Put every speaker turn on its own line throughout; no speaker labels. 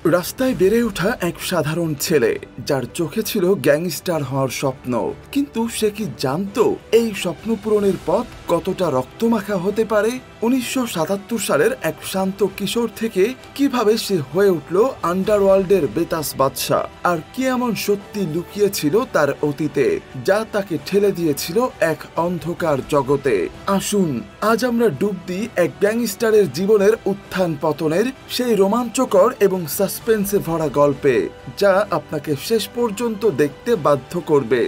রাস্তায় বেড়ে ওঠা এক সাধারণ ছেলে, যার চোখে ছিল গ্যাংস্টার হওয়ার স্বপ্ন। কিন্তু সে কি জানতো এই স্বপ্ন পূরণের পথ কতটা রক্তমাখা হতে পারে? 1977 সালের এক শান্ত কিশোর থেকে কিভাবে সে হয়ে উঠল আন্ডারওয়ার্ল্ডের বেতাস বাদশা, আর কি এমন সত্যি লুকিয়েছিল তার অতীতে যা তাকে ঠেলে দিয়েছিল এক অন্ধকার জগতে। আসুন আজ আমরা ডুব দিই এক গ্যাংস্টারের জীবনের উত্থান পতনের সেই রোমাঞ্চকর এবং সাসপেন্সে ভরা গল্পে, যা আপনাকে শেষ পর্যন্ত দেখতে বাধ্য করবে।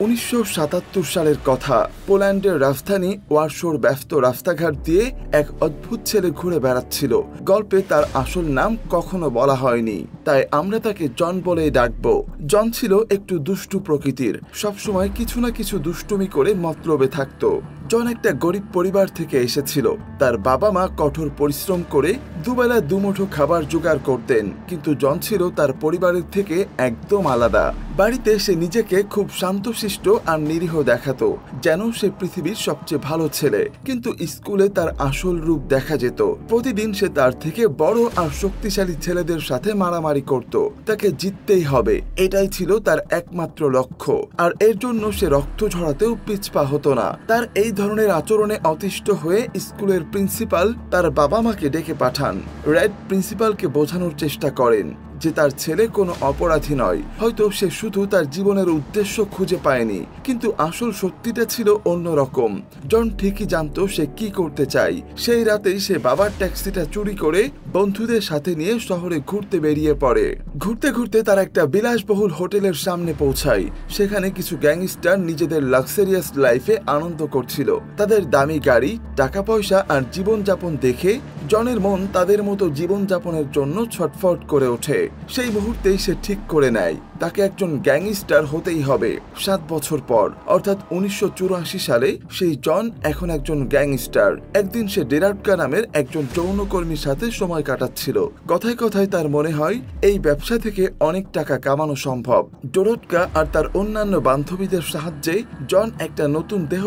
1977 সালের কথা। পোল্যান্ডের রাজধানী ওয়ারশোর ব্যস্ত রাস্তাঘাট দিয়ে এক অদ্ভুত ছেলে ঘুরে বেড়াচ্ছিল। গল্পে তার আসল নাম কখনো বলা হয়নি, তাই আমরা তাকে জন বলেই ডাকবো। জন ছিল একটু দুষ্টু প্রকৃতির, সবসময় কিছু না কিছু দুষ্টুমি করে মতলবে থাকতো। জন একটা গরিব পরিবার থেকে এসেছিল। তার বাবা মা কঠোর পরিশ্রম করে দুবেলা দুমুঠো খাবার জোগাড় করতেন, কিন্তু জন ছিল তার পরিবারের থেকে একদম আলাদা। বাড়িতে সে নিজেকে খুব শান্তশিষ্ট আর নিরীহ দেখাতো, যেন সে পৃথিবীর সবচেয়ে ভালো ছেলে। কিন্তু স্কুলে তার আসল রূপ দেখা যেত। প্রতিদিন সে তার থেকে বড় আর শক্তিশালী ছেলেদের সাথে মারামারি করত। তাকে জিততেই হবে, এটাই ছিল তার একমাত্র লক্ষ্য। আর এর জন্য সে রক্ত ঝরাতেও পিছপা হতো না। তার এই ধরনের আচরণে অতিষ্ঠ হয়ে স্কুলের প্রিন্সিপাল তার বাবা মাকে ডেকে পাঠান। রেড প্রিন্সিপালকে বোঝানোর চেষ্টা করেন যে তার ছেলে কোনো অপরাধী নয়, হয়তো সে শুধু তার জীবনের উদ্দেশ্য খুঁজে পায়নি। কিন্তু আসল সত্যিটা ছিল অন্যরকম। জন ঠিকই জানতো সে কি করতে চায়। সেই রাতেই সে বাবার ট্যাক্সিটা চুরি করে বন্ধুদের সাথে নিয়ে শহরে ঘুরতে বেরিয়ে পড়ে। ঘুরতে ঘুরতে তার একটা বিলাসবহুল হোটেলের সামনে পৌঁছায়। সেখানে কিছু গ্যাংস্টার নিজেদের লাক্সারিয়াস লাইফে আনন্দ করছিল। তাদের দামি গাড়ি, টাকা পয়সা আর জীবনযাপন দেখে জনের মন তাদের মতো জীবনযাপনের জন্য ছটফট করে ওঠে। সেই মুহূর্তেই সে ঠিক করে নেয় তাকে একজন গ্যাংস্টার হতেই হবে। 7 বছর পর, অর্থাৎ 1984 সালে, সেই জন এখন একজন গ্যাংস্টার। একদিন সে ডেরাটকা নামের একজন যৌনকর্মীর সাথে সময় কাটাচ্ছিল। কথায় কথায় তার মনে হয় এই ব্যবসা থেকে অনেক টাকা কামানো সম্ভব। ডোরটকা আর তার অন্যান্য বান্ধবীদের সাহায্যে জন একটা নতুন দেহ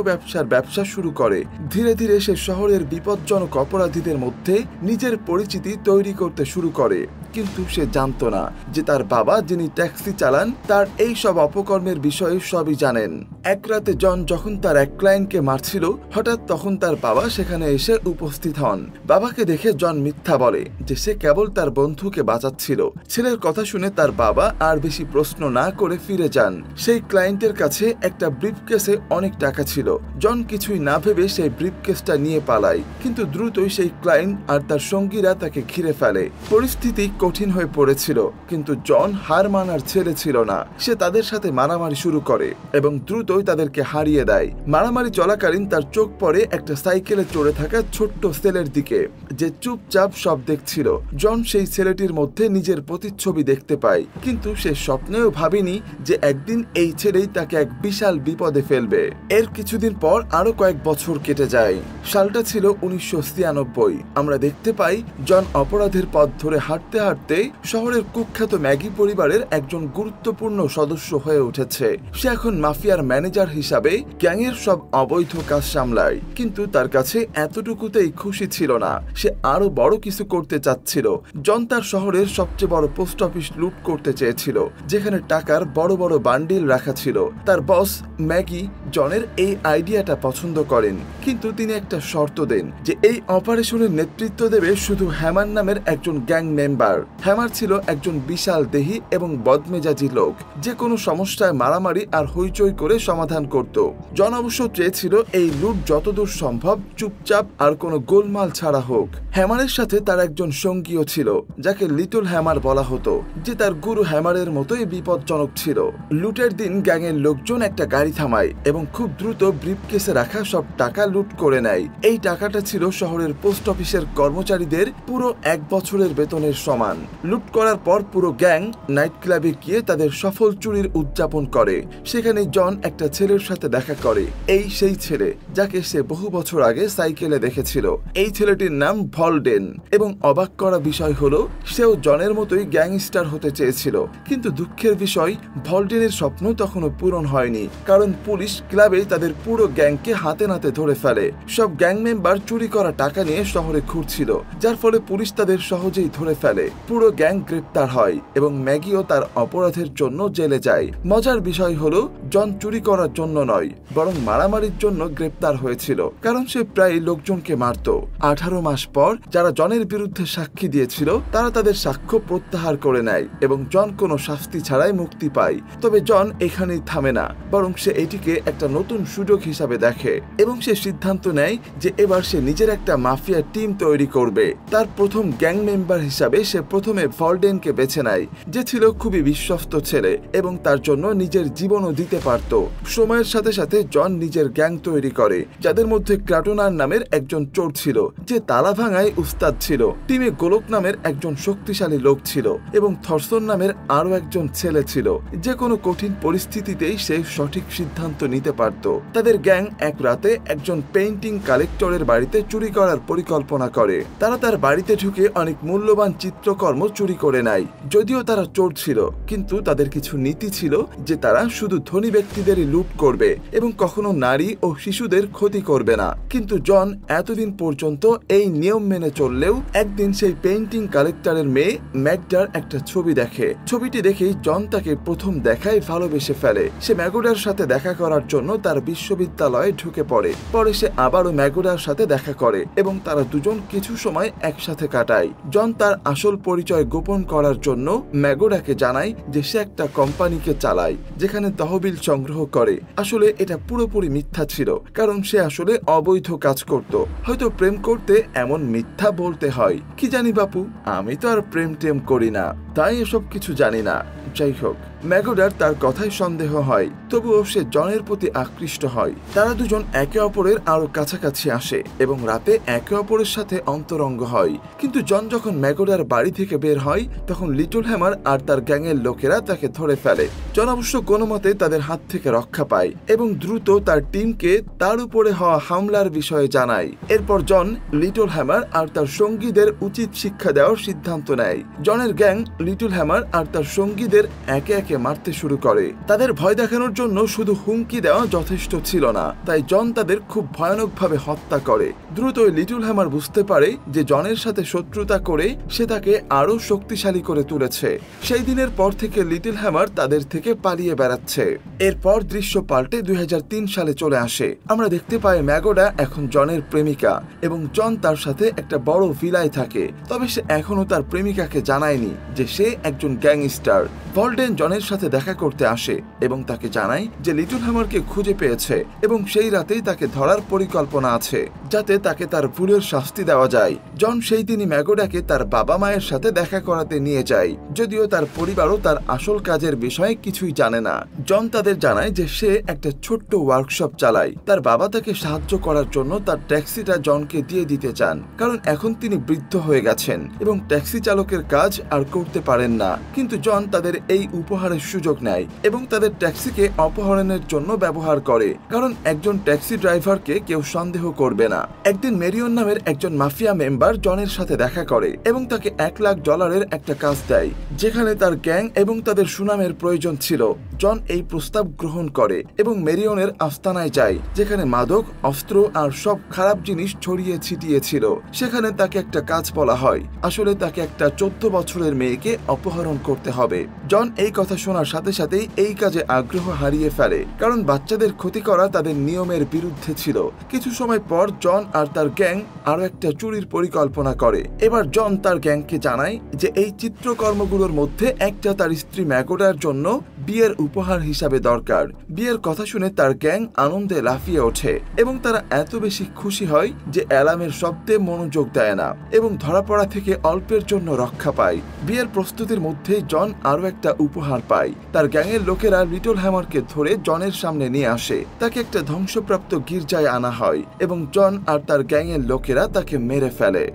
ব্যবসা শুরু করে। ধীরে ধীরে সে শহরের বিপজ্জনক অপরাধীদের মধ্যে নিজের পরিচিতি তৈরি করতে শুরু করে। কিন্তু সে জানতো না যে তার বাবা, যিনি ট্যাক্সি চালান, তার এই সব অপকর্মের বিষয়ে সবই জানেন। এক রাতে জন যখন তার এক ক্লায়েন্টকে মারছিল, হঠাৎ তখন তার বাবা সেখানে এসে উপস্থিত হন। বাবাকে দেখে জন মিথ্যা বলে যে সে কেবল তার বন্ধুকে বাঁচাচ্ছিল। ছেলের কথা শুনে তার বাবা আর বেশি প্রশ্ন না করে ফিরে যান। সেই ক্লায়েন্টের কাছে একটা ব্রিফকেসে অনেক টাকা ছিল। জন কিছুই না ভেবে সেই ব্রিফকেসটা নিয়ে পালায়, কিন্তু দ্রুতই সেই ক্লায়েন্ট আর তার সঙ্গীরা তাকে ঘিরে ফেলে। পরিস্থিতি কঠিন হয়ে পড়েছিল, কিন্তু জন হার মানার ছেলে ছিল না। সে তাদের সাথে মারামারি শুরু করে এবং দ্রুতই তাদেরকে হারিয়ে দেয়। মারামারি চলাকালীন তার চোখ পড়ে একটা সাইকেলে চড়ে থাকা ছোট্ট ছেলের দিকে, যে চুপচাপ সব দেখছিল। জন সেই ছেলেটির মধ্যে নিজের প্রতিচ্ছবি দেখতে পায়, কিন্তু সে স্বপ্নেও ভাবেনি যে একদিন এই ছেলেই তাকে এক বিশাল বিপদে ফেলবে। এর কিছুদিন পর আরো কয়েক বছর কেটে যায়। সালটা ছিল 1996। আমরা দেখতে পাই জন অপরাধের পথ ধরে হাঁটতে হাঁটতে শহরের কুখ্যাত ম্যাগি পরিবারের একজন গুরুত্বপূর্ণ সদস্য হয়ে উঠেছে। সে এখন মাফিয়ার ম্যানেজার হিসাবে গ্যাংয়ের সব অবৈধ কাজ সামলায়। কিন্তু তার কাছে এতটুকুতেই খুশি ছিল না। সে আরো বড় কিছু করতে চাচ্ছিল। জন তার শহরের সবচেয়ে বড় পোস্ট অফিস লুট করতে চেয়েছিল, যেখানে টাকার বড় বড় বান্ডিল রাখা ছিল। তার বস ম্যাগি জনের এই আইডিয়াটা পছন্দ করেন, কিন্তু তিনি একটা শর্ত দেন যে এই অপারেশনের নেতৃত্ব দেবে শুধু হ্যামার নামের একজন গ্যাং মেম্বার। হ্যামার ছিল একজন বিশাল দেহী এবং বদমেজাজি লোক, যে কোনো সমস্যায় মারামারি আর হইচই করে সমাধান করত। জন অবশ্য চেয়েছিল এই লুট যতদূর সম্ভব চুপচাপ আর কোনো গোলমাল ছাড়া হোক। হ্যামারের সাথে তার একজন সঙ্গীও ছিল, যাকে লিটল হ্যামার বলা হতো, যে তার গুরু হ্যামারের মতোই বিপজ্জনক ছিল। লুটের দিন গ্যাংয়ের লোকজন একটা গাড়ি থামায় এবং খুব দ্রুত ব্রিফকেসে রাখা সব টাকা লুট করে নেয়। এই টাকাটা ছিল শহরের পোস্ট অফিসের কর্মচারীদের পুরো 1 বছরের বেতনের সমান। লুট করার পর পুরো গ্যাং নাইট ক্লাবে গিয়ে তাদের সফল চুরির উদযাপন করে। সেখানে জন একটা ছেলের সাথে দেখা করে। এই সেই ছেলে যাকে সে বহু বছর আগে সাইকেলে দেখেছিল। এই ছেলেটির নাম ভলডেন, এবং অবাক করা বিষয় হলো সেও জনের মতোই গ্যাংস্টার হতে চেয়েছিল। কিন্তু দুঃখের বিষয়, ভলডেনের স্বপ্ন তখনও পূরণ হয়নি, কারণ পুলিশ ক্লাবে তাদের পুরো গ্যাংকে হাতে নাতে ধরে ফেলে। সব গ্যাং মেম্বার চুরি করা টাকা নিয়ে শহরে ঘুরছিল, যার ফলে পুলিশ তাদের সহজেই ধরে ফেলে। পুরো গ্যাং গ্রেপ্তার হয় এবং ম্যাগিও তার অপরাধের জন্য জেলে যায়। মজার বিষয় হলো জন চুরি করার জন্য নয়, বরং মারামারির জন্য গ্রেপ্তার হয়েছিল, কারণ সে প্রায় লোকজনকে মারত। 18 মাস পর যারা জনের বিরুদ্ধে সাক্ষী দিয়েছিল তারা তাদের সাক্ষ্য প্রত্যাহার করে নেয় এবং জন কোনো শাস্তি ছাড়াই মুক্তি পায়। তবে জন এখানেই থামে না, বরং সে এটিকে একটা নতুন সুযোগ হিসাবে দেখে এবং সে সিদ্ধান্ত নেয় যে এবার সে নিজের একটা মাফিয়া টিম তৈরি করবে। তার প্রথম গ্যাং মেম্বার হিসাবে সে প্রথমে ভলডেনকে বেছে নেয়, যে ছিল খুবই বিশ্বস্ত ছেলে এবং তার জন্য নিজের জীবনও দিতে পারত। সময়ের সাথে সাথে জন নিজের গ্যাং তৈরি করে, যাদের মধ্যে ক্রাটোনার নামের একজন চোর ছিল যে তালা ভাঙায় উস্তাদ ছিল। টিমে গোলক নামের একজন শক্তিশালী লোক ছিল এবং থরসন নামের আরো একজন ছেলে ছিল, যে কোনো কঠিন পরিস্থিতিতেই সে সঠিক সিদ্ধান্ত নিতে পারত। তাদের গ্যাং এক রাতে একজন পেইন্টিং কালেক্টরের বাড়িতে চুরি করার পরিকল্পনা করে। তারা তার বাড়িতে ঢুকে অনেক মূল্যবান চিত্রকর্ম চুরি করে নেয়। যদিও তারা চোর ছিল, কিন্তু তাদের কিছু নীতি ছিল যে তারা শুধু ধনী ব্যক্তিদেরই লুট করবে এবং কখনো নারী ও শিশুদের ক্ষতি করবে না। কিন্তু জন এতদিন পর্যন্ত এই নিয়ম মেনে চললেও একদিন সেই পেইন্টিং কালেক্টরের মেয়ে ম্যাগডার একটা ছবি দেখে। ছবিটি দেখেই জন তাকে প্রথম দেখায় ভালোবেসে ফেলে। সে ম্যাগডার সাথে দেখা করার জন্য তার বিশ্ববিদ্যালয়ে ঢুকে পড়ে। পরে সে আবারও ম্যাগডার সাথে দেখা করে এবং তারা দুজন কিছু সময় একসাথে কাটায়। জন তার আসল পরিচয় গোপন করার জন্য ম্যাগডাকে জানায় যে সে একটা কোম্পানিকে চালায় যেখানে তহবিল সংগ্রহ করে। আসলে এটা পুরোপুরি মিথ্যা ছিল, কারণ সে আসলে অবৈধ কাজ করত। হয়তো প্রেম করতে এমন মিথ্যা বলতে হয়, কি জানি বাপু, আমি তো আর প্রেম টেম করি না, তাই এসব কিছু জানি না। যাই হোক, ম্যাগডার তার কথায় সন্দেহ হয়, তবুও সে জনের প্রতি আকৃষ্ট হয়। তারা দুজন একে অপরের আরো কাছাকাছি আসে এবং রাতে একে অপরের সাথে অন্তরঙ্গ হয়। কিন্তু জন যখন ম্যাগডার বাড়ি থেকে বের হয়, তখন লিটল হ্যামার আর তার গ্যাংয়ের লোকেরা তাকে ধরে ফেলে। জন অবশ্য কোনো মতে তাদের হাত থেকে রক্ষা পায় এবং দ্রুত তার টিমকে তার উপরে হওয়া হামলার বিষয়ে জানায়। এরপর জন লিটল হ্যামার আর তার সঙ্গীদের উচিত শিক্ষা দেওয়ার সিদ্ধান্ত নেয়। জনের গ্যাং লিটল হ্যামার আর তার সঙ্গীদের একে একে মারতে শুরু করে। তাদের ভয় দেখানোর জন্য শুধু হুমকি দেওয়া যথেষ্ট ছিল না, তাই জন তাদের খুব ভয়ানকভাবে হত্যা করে। দ্রুতই লিটল হ্যামার বুঝতে পারে যে জনের সাথে শত্রুতা করে সে তাকে আরো শক্তিশালী করে তুলেছে। সেই দিনের পর থেকে লিটল হ্যামার তাদের থেকে পালিয়ে বেড়াচ্ছে। এরপর দৃশ্য পাল্টে 2003 সালে চলে আসে। আমরা দেখতে পাই ম্যাগডা এখন জনের প্রেমিকা এবং জন তার সাথে একটা বড় ভিলায় থাকে। তবে সে এখনো তার প্রেমিকাকে জানায়নি যে সে একজন গ্যাংস্টার। ভলডেন জনের সাথে দেখা করতে আসে এবং তাকে জানায় যে লিটল হ্যামারকে খুঁজে পেয়েছে এবং সেই রাতেই তাকে ধরার পরিকল্পনা আছে, যাতে তাকে তার ভুলের শাস্তি দেওয়া যায়। জন সেই দিনই ম্যাগডাকে তার বাবা মায়ের সাথে দেখা করাতে নিয়ে যায়, যদিও তার পরিবারও তার আসল কাজের বিষয়ে কিছুই জানে না। জন তাদের জানায় যে সে একটা ছোট্ট ওয়ার্কশপ চালায়। তার বাবা তাকে সাহায্য করার জন্য তার ট্যাক্সিটা জনকে দিয়ে দিতে চান, কারণ এখন তিনি বৃদ্ধ হয়ে গেছেন এবং ট্যাক্সি চালকের কাজ আর করতে পারেন না। কিন্তু জন তাদের এই উপহারের সুযোগ নেয় এবং তাদের ট্যাক্সিকে অপহরণের জন্য ব্যবহার করে, কারণ একজন ট্যাক্সি ড্রাইভারকে কেউ সন্দেহ করবে না। একদিন মেরিয়ন নামের একজন মাফিয়া মেম্বার জনের সাথে দেখা করে এবং তাকে $1,00,000 একটা কাজ দেয়, যেখানে তার গ্যাং এবং তাদের সুনামের প্রয়োজন ছিল। জন এই প্রস্তাব গ্রহণ করে এবং মেরিয়নের আস্তানায় যায়, যেখানে মাদক, অস্ত্র আর সব খারাপ জিনিস ছড়িয়ে ছিটিয়ে ছিল। সেখানে তাকে একটা কাজ বলা হয়। আসলে তাকে একটা 14 বছরের মেয়েকে অপহরণ করতে হবে। জন এই কথা শোনার সাথে সাথেই এই কাজে আগ্রহ হারিয়ে ফেলে, কারণ বাচ্চাদের ক্ষতি করা তাদের নিয়মের বিরুদ্ধে ছিল। কিছু সময় পর জন আর তার গ্যাং আরো একটা চুরির পরিকল্পনা করে। এবার জন তার গ্যাংকে জানায় যে এই চিত্রকর্মগুলোর মধ্যে একটা তার স্ত্রী ম্যাগডার জন্য বিয়ের উপহার হিসাবে দরকার। বিয়ের কথা শুনে তার গ্যাং আনন্দে লাফিয়ে ওঠে এবং তারা এত বেশি খুশি হয় যে অ্যালার্মের শব্দে মনোযোগ দেয় না এবং ধরা পড়া থেকে অল্পের জন্য রক্ষা পায়। বিয়ের প্রস্তুতির মধ্যে জন আরো একটা উপহার পায়। তার গ্যাংয়ের লোকেরা লিটল হ্যামারকে ধরে জনের সামনে নিয়ে আসে। তাকে একটা ধ্বংসপ্রাপ্ত গির্জায় আনা হয় এবং জন আর তার গ্যাংয়ের লোকেরা তাকে মেরে ফেলে।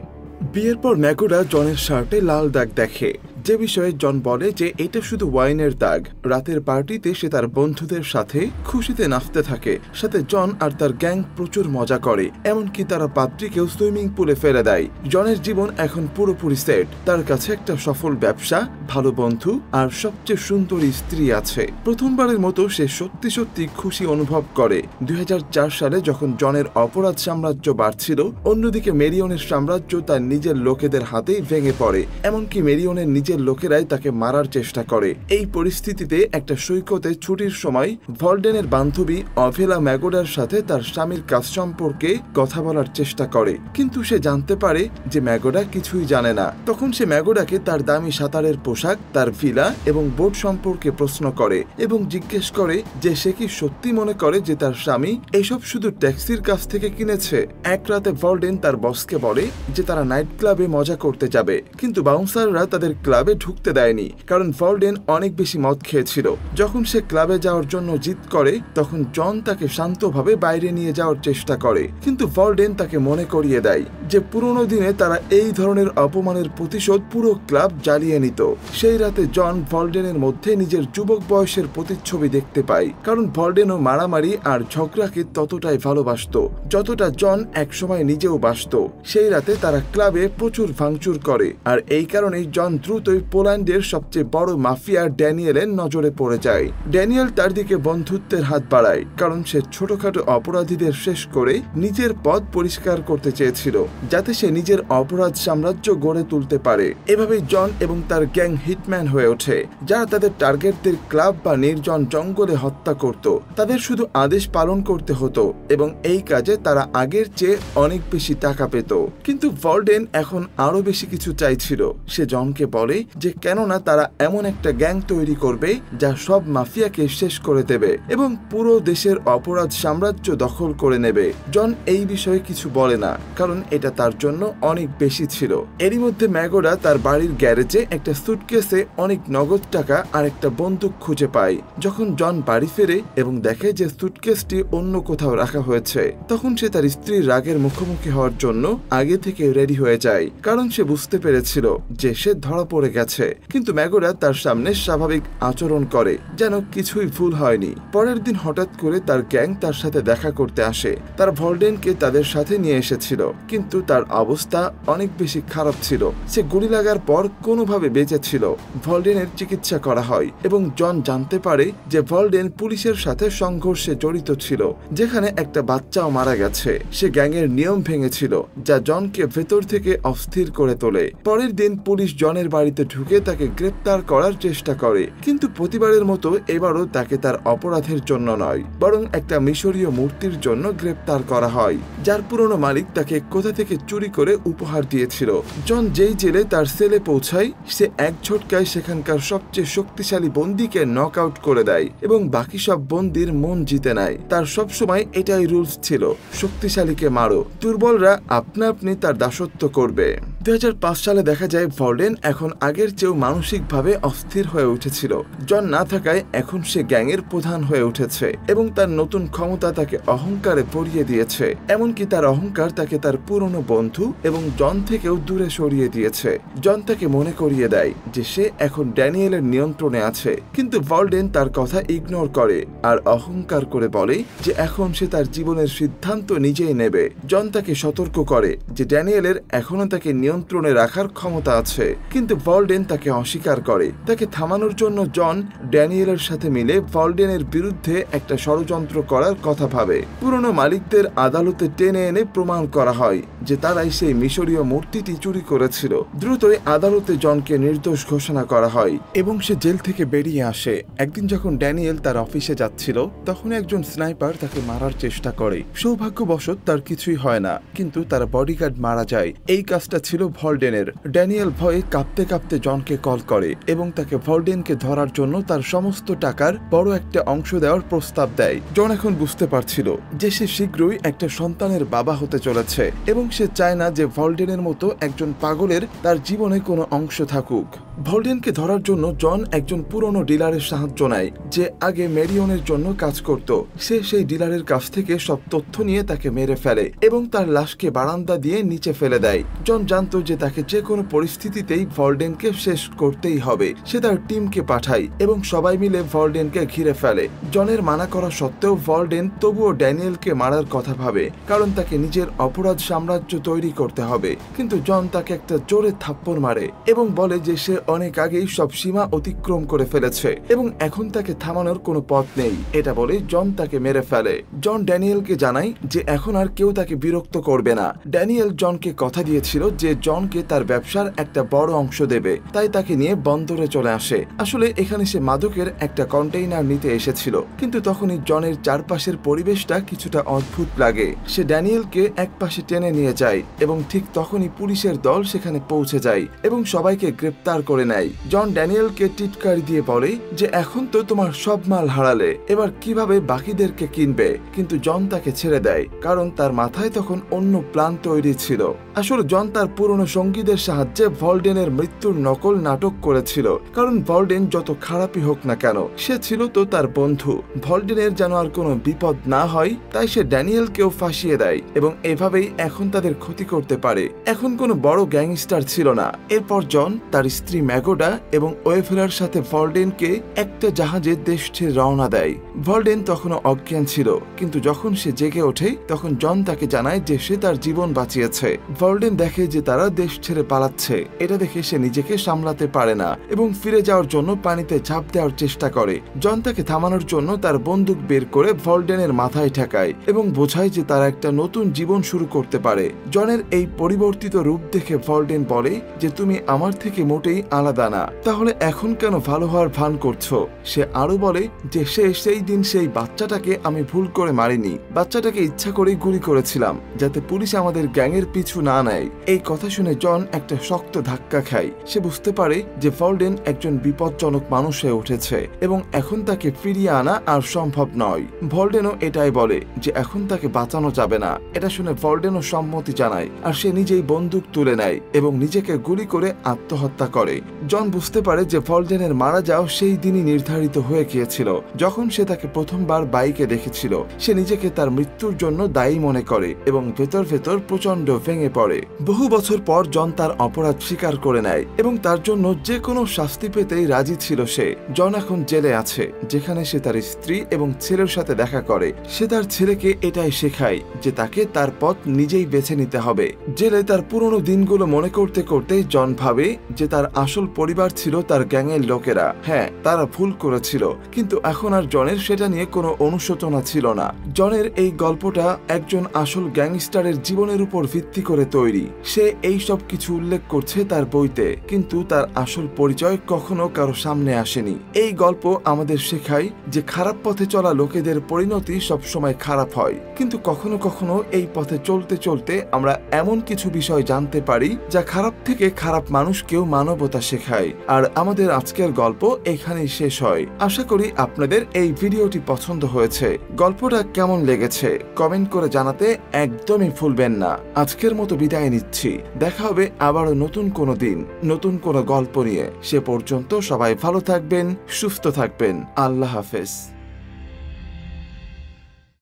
বিয়ের পর ম্যাগডা জনের শার্টে লাল দাগ দেখে, যে বিষয়ে জন বলে যে এটা শুধু ওয়াইনের দাগ। রাতের পার্টিতে সে তার বন্ধুদের সাথে খুশিতে নাচতে থাকে, সাথে জন আর তার গ্যাং প্রচুর মজা করে, এমনকি তারা পাত্রীকেও সুইমিং পুলে ফেলে দেয়। জনের জীবন এখন পুরোপুরি সেট। তার কাছে একটা সফল ব্যবসা, ভালো বন্ধু আর সবচেয়ে সুন্দরী স্ত্রী আছে। প্রথমবারের মতো সে সত্যি সত্যি খুশি অনুভব করে 2004 সালে যখন জনের অপরাধ সাম্রাজ্য বাড়ছিল। অন্যদিকে মেরিয়নের সাম্রাজ্য তার নিজের লোকেদের হাতেই ভেঙে পড়ে, এমনকি মেরিয়নের নিজের লোকেরাই তাকে মারার চেষ্টা করে। এই পরিস্থিতিতে একটা সৈকতে ছুটির সময় ভলডেনের বান্ধবী অভেলা ম্যাগোডার সাথে তার স্বামীর কাজ সম্পর্কে কথা বলার চেষ্টা করে, কিন্তু সে জানতে পারে যে ম্যাগোডা কিছুই জানে না। তখন সে ম্যাগোডাকে তার দামি সাঁতারের পোশাক, তার ভিলা এবং বোট সম্পর্কে প্রশ্ন করে এবং জিজ্ঞেস করে যে সে কি সত্যি মনে করে যে তার স্বামী এসব শুধু ট্যাক্সির কাছ থেকে কিনেছে। এক রাতে ভলডেন তার বসকে বলে যে তারা নাইট ক্লাবে মজা করতে যাবে, কিন্তু বাউন্সাররা তাদের ক্লাবে ঢুকতে দেয়নি কারণ ভলডেন অনেক বেশি মদ খেয়েছিল। যখন সে ক্লাবে যাওয়ার জন্য জিদ করে তখন জন তাকে শান্তভাবে বাইরে নিয়ে যাওয়ার চেষ্টা করে, কিন্তু ভলডেন তাকে মনে করিয়ে দেয় যে পুরোনো দিনে তারা এই ধরনের অপমানের প্রতিশোধ পুরো ক্লাব জ্বালিয়ে নিত। সেই রাতে জন ভলডেনের মধ্যে নিজের যুবক বয়সের প্রতিচ্ছবি দেখতে পায়, কারণ ভলডেনও মারামারি আর ঝগড়াকে ততটাই ভালোবাসত যতটা জন একসময় নিজেও বাসত। সেই রাতে তারা ক্লাবে প্রচুর ভাঙচুর করে, আর এই কারণেই জন দ্রুতই পোল্যান্ডের সবচেয়ে বড় মাফিয়া ড্যানিয়েলের নজরে পড়ে যায়। ড্যানিয়েল তার দিকে বন্ধুত্বের হাত বাড়ায়, কারণ সে ছোটখাটো অপরাধীদের শেষ করে নিজের পথ পরিষ্কার করতে চেয়েছিল, যাতে সে নিজের অপরাধ সাম্রাজ্য গড়ে তুলতে পারে। এভাবেই জন এবং তার গ্যাং হিটম্যান হয়ে ওঠে, যারা তাদের টার্গেটদের ক্লাব বা নির্জন জঙ্গলে হত্যা করত। তাদের শুধু আদেশ পালন করতে হতো এবং এই কাজে তারা আগের চেয়ে অনেক বেশি টাকা পেত। কিন্তু ভলডেন এখন আরো বেশি কিছু চাইছিল। সে জনকে বলে যে কেননা তারা এমন একটা গ্যাং তৈরি করবে যা সব মাফিয়াকে শেষ করে দেবে এবং পুরো দেশের অপরাধ সাম্রাজ্য দখল করে নেবে। জন এই বিষয়ে কিছু বলে না, কারণ এটা তার জন্য অনেক বেশি ছিল। এরই মধ্যে ম্যাগোডা তার বাড়ির গ্যারেজে একটা সুটকেসে অনেক নগদ টাকা আর একটা বন্দুক খুঁজে পায়। যখন জন বাড়ি ফেরে এবং দেখে যে সুটকেসটি অন্য কোথাও রাখা হয়েছে, তখন সে তার স্ত্রীর রাগের মুখোমুখি হওয়ার জন্য আগে থেকে রেডি হয়ে যায়, কারণ সে বুঝতে পেরেছিল যে সে ধরা পড়ে গেছে। কিন্তু ম্যাগোডা তার সামনে স্বাভাবিক আচরণ করে, যেন কিছুই ভুল হয়নি। পরের দিন হঠাৎ করে তার গ্যাং তার সাথে দেখা করতে আসে। তার ভলডেনকে তাদের সাথে নিয়ে এসেছিল, কিন্তু তার অবস্থা অনেক বেশি খারাপ ছিল। সে গুলি লাগার পর কোনোভাবে বেঁচে ছিল। ভলডেনের চিকিৎসা করা হয় এবং জন জানতে পারে যে ভলডেন পুলিশের সাথে সংঘর্ষে জড়িত ছিল, যেখানে একটা বাচ্চাও মারা গেছে। সে গ্যাংয়ের নিয়ম ভেঙেছিল, যা জনকে ভেতর থেকে অস্থির করে তোলে। পরের দিন পুলিশ জনের বাড়িতে ঢুকে তাকে গ্রেপ্তার করার চেষ্টা করে, কিন্তু প্রতিবারের মতো এবারও তাকে তার অপরাধের জন্য নয়, বরং একটা মিশরীয় মূর্তির জন্য গ্রেপ্তার করা হয়, যার পুরনো মালিক তাকে কোথা থেকে চুরি করে উপহার দিয়েছিল। জন যেই জেলে তার সেলে পৌঁছায়, সে এক ঝটকায় সেখানকার সবচেয়ে শক্তিশালী বন্দীকে নক আউট করে দেয় এবং বাকি সব বন্দির মন জিতে নেয়। তার সবসময় এটাই রুলস ছিল, শক্তিশালীকে মারো, দুর্বলরা আপনা আপনি তার দাসত্ব করবে। 2005 সালে দেখা যায় ভলডেন এখন আগের চেয়েও মানসিকভাবে অস্থির হয়ে উঠেছিল। জন না থাকায় এখন সে গ্যাংয়ের প্রধান হয়ে উঠেছে এবং তার নতুন ক্ষমতা তাকে অহংকারে ভরিয়ে দিয়েছে। এমনকি তার অহংকার তাকে তার পুরনো বন্ধু এবং জন থেকেও দূরে সরিয়ে দিয়েছে। জন তাকে মনে করিয়ে দেয় যে সে এখন ড্যানিয়েলের নিয়ন্ত্রণে আছে, কিন্তু ভলডেন তার কথা ইগনোর করে আর অহংকার করে বলে যে এখন সে তার জীবনের সিদ্ধান্ত নিজেই নেবে। জন তাকে সতর্ক করে যে ড্যানিয়েলের এখনো তাকে নিয়ন্ত্রণে রাখার ক্ষমতা আছে, কিন্তু ভলডেন তাকে অস্বীকার করে। তাকে থামানোর জন্য জন ড্যানিয়েলের সাথে মিলে ভলডেনের বিরুদ্ধে একটা ষড়যন্ত্র করার কথা ভাবে। পুরনো মালিকদের আদালতে টেনে এনে প্রমাণ করা হয় যে তারাই সেই মিশরীয় মূর্তিটি চুরি করেছিল। দ্রুতই আদালতে জনকে নির্দোষ ঘোষণা করা হয় এবং সে জেল থেকে বেরিয়ে আসে। একদিন যখন ড্যানিয়েল তার অফিসে যাচ্ছিল, তখন একজন স্নাইপার তাকে মারার চেষ্টা করে। সৌভাগ্যবশত তার কিছুই হয় না, কিন্তু তার বডিগার্ড মারা যায়। এই কাজটা ছিল ভলডেনের। ড্যানিয়েল ভয়ে কাঁপতে কাঁপতে জনকে কল করে এবং তাকে ভলডেনকে ধরার জন্য তার সমস্ত টাকার বড় একটা অংশ দেওয়ার প্রস্তাব দেয়। জন এখন বুঝতে পারছিল যে সে শীঘ্রই একটা সন্তানের বাবা হতে চলেছে এবং সে চায় না যে ভলডেনের মতো একজন পাগলের তার জীবনে কোনো অংশ থাকুক। ভলডেনকে ধরার জন্য জন একজন পুরনো ডিলারের সাহায্য নেয়, যে আগে মেরিয়নের জন্য কাজ করত। সে সেই ডিলারের কাছ থেকে সব তথ্য নিয়ে তাকে মেরে ফেলে এবং তার লাশকে বারান্দা দিয়ে নিচে ফেলে দেয়। জন জানতো জানতো যে তাকে যে কোনো পরিস্থিতিতেই ভলডেনকে শেষ করতেই হবে। সে তার টিমকে পাঠায় এবং সবাই মিলে ভলডেনকে ঘিরে ফেলে। জনের মানা করা সত্ত্বেও ভলডেন তবুও ড্যানিয়েলকে মারার কথা ভাবে, কারণ তাকে নিজের অপরাধ সাম্রাজ্য তৈরি করতে হবে। কিন্তু জন তাকে একটা জোরে থাপ্পড় মারে এবং বলে যে সে অনেক আগেই সব সীমা অতিক্রম করে ফেলেছে এবং এখন তাকে থামানোর কোনো পথ নেই। এটা বলে জন তাকে মেরে ফেলে। জন ড্যানিয়েলকে জানায় যে এখন আর কেউ তাকে বিরক্ত করবে না। ড্যানিয়েল জনকে কথা দিয়েছিল যে জনকে তার ব্যবসার একটা বড় অংশ দেবে, তাই তাকে নিয়ে বন্দরে চলে আসে। আসলে এখানে সে মাদকের একটা কন্টেইনার নিতে এসেছিল, কিন্তু তখনই জনের চারপাশের পরিবেশটা কিছুটা অদ্ভুত লাগে। সে ড্যানিয়েলকে এক পাশে টেনে নিয়ে যায় এবং ঠিক তখনই পুলিশের দল সেখানে পৌঁছে যায় এবং সবাইকে গ্রেপ্তার করে নেয়। জন ড্যানিয়েলকে টিটকারি দিয়ে বলে যে এখন তো তোমার সব মাল হারালে, এবার কিভাবে বাকিদেরকে কিনবে। কিন্তু জন তাকে ছেড়ে দেয়, কারণ তার মাথায় তখন অন্য প্ল্যান তৈরি ছিল। আসলে জন তার পুরনো সঙ্গীদের সাহায্যে ভলডেনের মৃত্যুর নকল নাটক করেছিল, কারণ ভলডেন যত খারাপই হোক না কেন সে ছিল তো তার বন্ধু। ভলডেনের যেন আর কোনো বিপদ না হয় তাই সে ড্যানিয়েলকেও ফাঁসিয়ে দেয় এবং এভাবেই এখন তাদের ক্ষতি করতে পারে। এখন কোনো বড় গ্যাংস্টার ছিল না। এরপর জন তার স্ত্রী ম্যাগোডা এবং ওয়েফেলার সাথে ভলডেনকে একটা জাহাজে দেশ ছেড়ে রওনা দেয়। ভলডেন তখনও অজ্ঞান ছিল, কিন্তু যখন সে জেগে ওঠে তখন জন তাকে জানায় যে সে তার জীবন বাঁচিয়েছে। ভলডেন দেখে যে তারা দেশ ছেড়ে পালাচ্ছে। এটা দেখে সে নিজেকে সামলাতে পারে না এবং ফিরে যাওয়ার জন্য পানিতে ঝাঁপ দেওয়ার চেষ্টা করে। জন তাকে থামানোর জন্য তার বন্দুক বের করে ভলডেনের মাথায় ঠেকায় এবং বোঝায় যে তারা একটা নতুন জীবন শুরু করতে পারে। জনের এই পরিবর্তিত রূপ দেখে ভলডেন বলে যে তুমি আমার থেকে মোটেই আলাদা না, তাহলে এখন কেন ভালো হওয়ার ভান করছো। সে আরো বলে যে সেই দিন সেই বাচ্চাটাকে আমি ভুল করে মারিনি, বাচ্চাটাকে ইচ্ছা করেই গুলি করেছিলাম যাতে পুলিশ আমাদের গ্যাংয়ের পিছু না নেয়। এই কথা শুনে জন একটা শক্ত ধাক্কা খায়। সে বুঝতে পারে যে ভলডেন একজন বিপজ্জনক মানুষ হয়ে উঠেছে এবং এখন তাকে ফিরিয়ে আনা আর সম্ভব নয়। ভলডেনও এটাই বলে যে এখন তাকে বাঁচানো যাবে না। এটা শুনে ভলডেনও সম্মতি জানায় আর সে নিজেই বন্দুক তুলে নেয় এবং নিজেকে গুলি করে আত্মহত্যা করে। জন বুঝতে পারে যে ভলডেনের মারা যাওয়া সেই দিনই নির্ধারিত হয়ে গিয়েছিল। যখন সে তাকে প্রথমবার বাইকে দেখেছিল সে নিজেকে তার মৃত্যুর জন্য দায়ী মনে করে এবং ভেতর ভেতর প্রচন্ড ভেঙে পড়ে। বহু বছর পর জন তার অপরাধ স্বীকার করে নেয় এবং তার জন্য যে কোনো শাস্তি পেতেই রাজি ছিল সে। জন এখন জেলে আছে, যেখানে সে তার স্ত্রী এবং ছেলের সাথে দেখা করে। সে তার ছেলেকে এটাই শেখায় যে তাকে তার পথ নিজেই বেছে নিতে হবে। জেলে তার পুরনো দিনগুলো মনে করতে করতে জন ভাবে যে তার আসল পরিবার ছিল তার গ্যাংয়ের লোকেরা। হ্যাঁ, তারা ভুল করেছিল, কিন্তু এখন আর জনের সেটা নিয়ে কোনো অনুশোচনা ছিল না। জনের এই গল্পটা একজন আসল গ্যাংস্টারের জীবনের উপর ভিত্তি করে তৈরি। সে এই সব কিছু উল্লেখ করছে তার বইতে, কিন্তু তার আসল পরিচয় কখনো কারো সামনে আসেনি। এই গল্প আমাদের শেখায় যে খারাপ পথে চলা লোকেদের পরিণতি সবসময় খারাপ হয়, কিন্তু কখনো কখনো এই পথে চলতে চলতে আমরা এমন কিছু বিষয় জানতে পারি যা খারাপ থেকে খারাপ মানুষকেও মানবতা শেখায়। আর আমাদের আজকের গল্প এখানেই শেষ হয়। আশা করি আপনাদের এই ভিডিওটি পছন্দ হয়েছে। গল্পটা কেমন লেগেছে কমেন্ট করে জানাতে একদমই ভুলবেন না। আজকের মতো বিদায় নিচ্ছি। দেখা হবে আবারও নতুন কোনো দিন, নতুন কোনো গল্প নিয়ে। সে পর্যন্ত সবাই ভালো থাকবেন, সুস্থ থাকবেন। আল্লাহ হাফেজ।